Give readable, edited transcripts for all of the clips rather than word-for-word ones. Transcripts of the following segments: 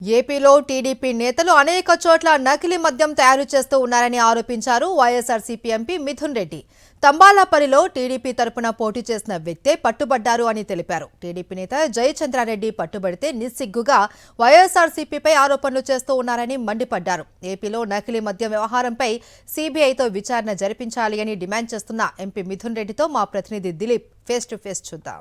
ఏపీలో టీడీపీ నేతలు అనేక చోట్ల నకిలీ మద్యం తయారు చేస్తూ ఉన్నారని ఆరోపించారు వైఎస్ఆర్సీపీ ఎంపీ మిథున్ రెడ్డి. తంబాలపల్లిలో టీడీపీ తరపున పోటీ చేసిన వ్యక్తే పట్టుబడ్డారు అని తెలిపారు. టీడీపీ నేత జయచంద్రారెడ్డి పట్టుబడితే నిస్సిగ్గుగా వైఎస్ఆర్సీపీపై ఆరోపణలు చేస్తూ ఉన్నారని మండిపడ్డారు. ఏపీలో నకిలీ మద్యం వ్యవహారంపై సీబీఐతో విచారణ జరిపించాలి అని డిమాండ్ చేస్తున్న ఎంపీ మిథున్ రెడ్డితో మా ప్రతినిధి దిలీప్ ఫేస్ టు ఫేస్ చూద్దాం.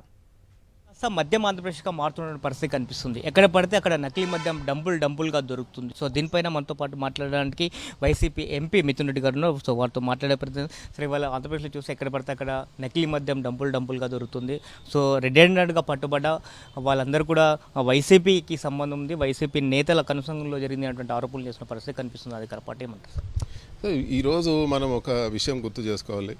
మద్యం ఆంధ్రప్రదేశ్గా మారుతున్న పరిస్థితి కనిపిస్తుంది. ఎక్కడ పడితే అక్కడ నకిలీ మద్యం డంపుల్గా దొరుకుతుంది. సో దీనిపైన మనతో పాటు మాట్లాడడానికి వైసీపీ ఎంపీ మిథున్ రెడ్డి గారు. సో వారితో మాట్లాడే ప్రతి సరే వాళ్ళ ఆంధ్రప్రదేశ్లో చూస్తే ఎక్కడ పడితే అక్కడ నకిలీ మద్యం డంపుల్గా దొరుకుతుంది. సో రెడ్ హ్యాండెడ్గా పట్టుబడ్డ వాళ్ళందరూ కూడా వైసీపీకి సంబంధం ఉంది, వైసీపీ నేతల కనుసంగంలో జరిగినటువంటి ఆరోపణలు చేసిన పరిస్థితి కనిపిస్తుంది. అధికార పార్టీ ఏమంటారు? ఈరోజు మనం ఒక విషయం గుర్తు చేసుకోవాలి.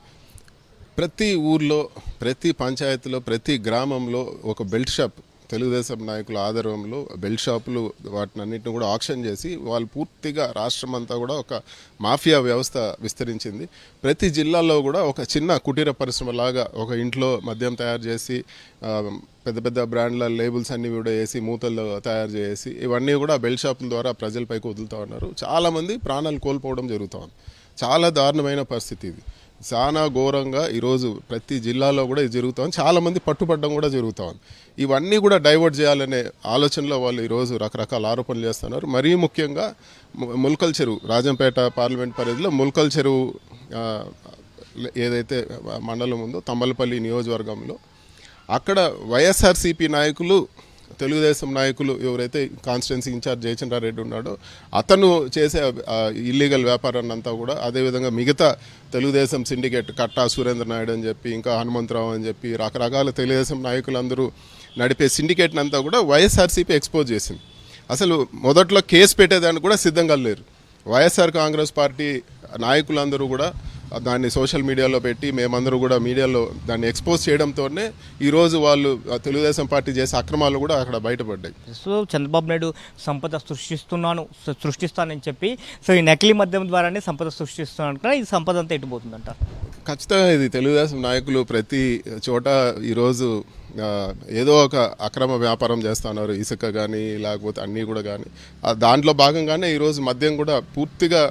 ప్రతి ఊర్లో, ప్రతి పంచాయతీలో, ప్రతి గ్రామంలో ఒక బెల్ట్ షాప్, తెలుగుదేశం నాయకుల ఆధ్వర్యంలో బెల్ట్ షాపులు వాటిని అన్నింటిని కూడా ఆక్షన్ చేసి వాళ్ళు పూర్తిగా రాష్ట్రం అంతా కూడా ఒక మాఫియా వ్యవస్థ విస్తరించింది. ప్రతి జిల్లాలో కూడా ఒక చిన్న కుటీర పరిశ్రమ లాగా ఒక ఇంట్లో మద్యం తయారు చేసి పెద్ద పెద్ద బ్రాండ్ల లేబుల్స్ అన్నీ కూడా వేసి మూతల్లో తయారు చేసి ఇవన్నీ కూడా బెల్ట్ షాపుల ద్వారా ప్రజలపైకి వదులుతూ ఉన్నారు. చాలామంది ప్రాణాలు కోల్పోవడం జరుగుతూ ఉంది. చాలా దారుణమైన పరిస్థితి ఇది. చాలా ఘోరంగా ఈరోజు ప్రతి జిల్లాలో కూడా ఇది జరుగుతుంది. చాలామంది పట్టుబడడం కూడా జరుగుతూ ఉంది. ఇవన్నీ కూడా డైవర్ట్ చేయాలనే ఆలోచనలో వాళ్ళు ఈరోజు రకరకాల ఆరోపణలు చేస్తున్నారు. మరీ ముఖ్యంగా ముల్కల్ చెరువు, రాజంపేట పార్లమెంట్ పరిధిలో ముల్కల్ చెరువు ఏదైతే మండలం ఉందో తంబలపల్లి నియోజకవర్గంలో అక్కడ వైఎస్ఆర్సీపీ నాయకులు, తెలుగుదేశం నాయకులు ఎవరైతే కాన్స్టిట్యున్సీ ఇన్ఛార్జ్ జయచంద్రారెడ్డి ఉన్నాడో అతను చేసే ఇల్లీగల్ వ్యాపారాన్ని అంతా కూడా, అదేవిధంగా మిగతా తెలుగుదేశం సిండికేట్ కట్టా సురేంద్ర నాయుడు అని చెప్పి, ఇంకా హనుమంతరావు అని చెప్పి రకరకాల తెలుగుదేశం నాయకులందరూ నడిపే సిండికేట్ని అంతా కూడా వైఎస్ఆర్సీపీ ఎక్స్పోజ్ చేసింది. అసలు మొదట్లో కేసు పెట్టేదానికి కూడా సిద్ధంగా లేరు. వైఎస్ఆర్ కాంగ్రెస్ పార్టీ నాయకులందరూ కూడా దాన్ని సోషల్ మీడియాలో పెట్టి మేమందరూ కూడా మీడియాలో దాన్ని ఎక్స్పోజ్ చేయడంతోనే ఈరోజు వాళ్ళు తెలుగుదేశం పార్టీ చేసే అక్రమాలు కూడా అక్కడ బయటపడ్డాయి. సో చంద్రబాబు నాయుడు సంపద సృష్టిస్తానని చెప్పి సో ఈ నకిలీ మద్యం ద్వారానే సంపద సృష్టిస్తున్నాను కదా, ఈ సంపద అంతా ఎటుపోతుందంట? ఖచ్చితంగా ఇది తెలుగుదేశం నాయకులు ప్రతి చోట ఈరోజు ఏదో ఒక అక్రమ వ్యాపారం చేస్తున్నారు. ఇసుక కానీ లేకపోతే అన్నీ కూడా కానీ దాంట్లో భాగంగానే ఈరోజు మద్యం కూడా పూర్తిగా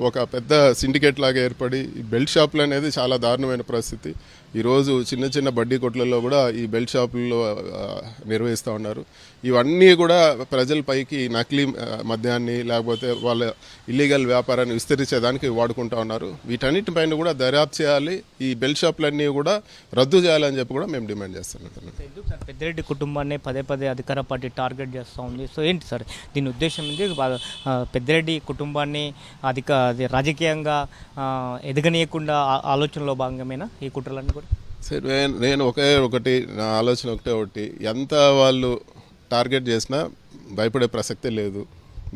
ఒక పెద్ద సిండికేట్ లాగా ఏర్పడి ఈ బెల్ట్ షాపులు అనేది చాలా దారుణమైన పరిస్థితి. ఈరోజు చిన్న చిన్న బడ్డీ కొట్లలో కూడా ఈ బెల్ట్ షాపుల్లో నిర్వహిస్తూ ఉన్నారు. ఇవన్నీ కూడా ప్రజలపైకి నకిలీ మద్యాన్ని లేకపోతే వాళ్ళ ఇల్లీగల్ వ్యాపారాన్ని విస్తరించేదానికి వాడుకుంటూ ఉన్నారు. వీటన్నిటిపైన కూడా దర్యాప్తు చేయాలి. ఈ బెల్ట్ షాపులన్నీ కూడా రద్దు చేయాలని చెప్పి కూడా మేము డిమాండ్ చేస్తున్నాం. పెద్దిరెడ్డి కుటుంబాన్ని పదే పదే అధికార పార్టీ టార్గెట్ చేస్తూ ఉంది. సో ఏంటి సార్ దీని ఉద్దేశం? ఏంటి? పెద్దిరెడ్డి కుటుంబాన్ని రాజకీయంగా ఎదగనీయకుండా ఆలోచనలో భాగమేనా ఈ కుట్రలన్నీ కూడా? సరే, నేను ఒకటి నా ఆలోచన ఒకటి, ఎంత వాళ్ళు టార్గెట్ చేసినా భయపడే ప్రసక్తే లేదు.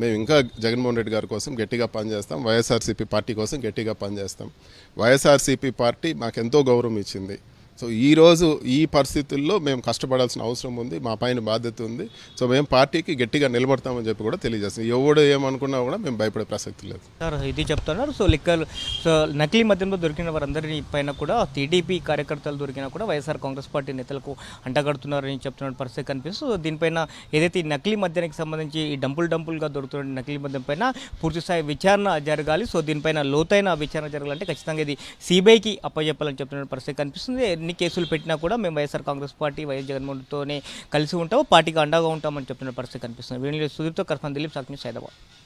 మేము ఇంకా జగన్మోహన్ రెడ్డి గారి కోసం గట్టిగా పనిచేస్తాం. వైఎస్ఆర్సీపీ పార్టీ కోసం గట్టిగా పనిచేస్తాం. వైఎస్ఆర్సీపీ పార్టీ మాకెంతో గౌరవం ఇచ్చింది. సో ఈరోజు ఈ పరిస్థితుల్లో మేము కష్టపడాల్సిన అవసరం ఉంది, మా పైన బాధ్యత ఉంది. సో మేము పార్టీకి గట్టిగా నిలబడతామని చెప్పి కూడా తెలియజేస్తాం. ఎవడు ఏమనుకున్నా కూడా మేము భయపడే ప్రసక్తి లేదు సార్. ఇది చెప్తున్నారు. సో నకిలీ మద్యంలో దొరికిన వారందరి పైన కూడా టీడీపీ కార్యకర్తలు దొరికినా కూడా వైఎస్ఆర్ కాంగ్రెస్ పార్టీ నేతలకు అంటగడుతున్నారని చెప్తున్న పరిస్థితి కనిపిస్తుంది. దీనిపైన ఏదైతే ఈ నకిలీ మద్యానికి సంబంధించి ఈ డంపుల్గా దొరుకుతున్న నకిలీ మద్యం పైన పూర్తిస్థాయి విచారణ జరగాలి. సో దీనిపైన లోతైన విచారణ జరగాలంటే ఖచ్చితంగా ఇది సీబీఐకి అప్పచెప్పాలని చెప్తున్న పరిస్థితి కనిపిస్తుంది. ఎన్ని కేసులు పెట్టినా కూడా మేము వైఎస్ఆర్ కాంగ్రెస్ పార్టీ వైఎస్ జగన్మోహన్తోనే కలిసి ఉంటాము, పార్టీకి అండగా ఉంటామని చెప్తున్న పరిస్థితి కనిపిస్తుంది. వీళ్ళు సుదీప్తో కర్ఫన్ దిలీప్ సాక్షి హైదరాబాద్.